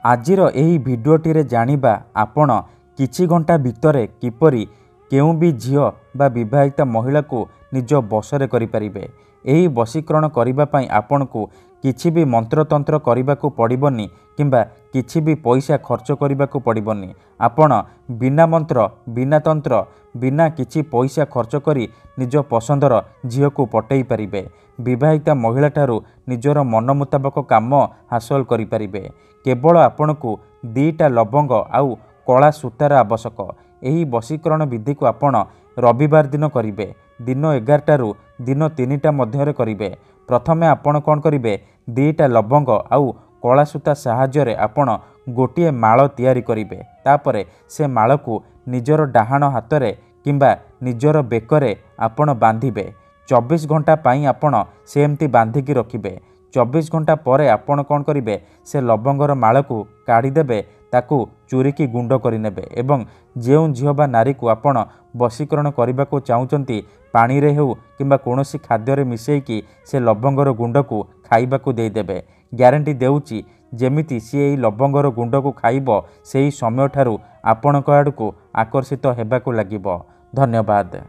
आजिर एही भिडियोटी रे जानिबा आपण किछि घंटा भितरे किपरि केउ भी झियो बा विवाहिता महिला को निज बसरे करि परिबे। एही वशीकरण करिबा पई आपनकु किछि भी मंत्रतंत्र करिबाकू पड़िबनी किंबा किछि भी पैसा खर्च करिबाकू पड़िबनी। आपण बिना मंत्र बिना तंत्र बिना किछि पैसा खर्च करी निज पसंदर झियो को पटई परिबे। विवाहिता महिला ठारू निजर मन मुताबक काम हासिल करि परिबे। केवल आपनकु 2टा लवंग आउ कला सूतार आवश्यक। एही वशीकरण विधि को आपण रविवार दिन करिवे। दिन 11टा रु दिन 3टा मध्य करिवे। प्रथमे आपण कोन करिवे 2टा लवंग आउ कला सूता साहाय्य रे आपण गोटिए माळ तैयारी करिवे। तापरे से माळ को निजर डाहाण हाथ रे किंबा निजर बेकरे आपण बांधिबे। 24 घंटा पाई आपण सेमती बांधिकी रखिबे। 24 घंटा परे आपण कोन करिवे से लवंगर माळ को काढ़ी देबे, ताकू चूरिकी गुंड करिनेबे एवं जेउ झियो बा नारी को आपण वशीकरण करने को चाहूचंती पानी रे हेउ किंबा कोनोसी खाद्य रे मिसेइकी से लवंगर गुंड को खाइबाकू देदेबे। ग्यारंटी देउची जेमिति सी एई लवंगर गुंड को खाइबो सेही समय ठारू आपणक आडकू आकर्षित हेबाकू लागिबो। धन्यवाद।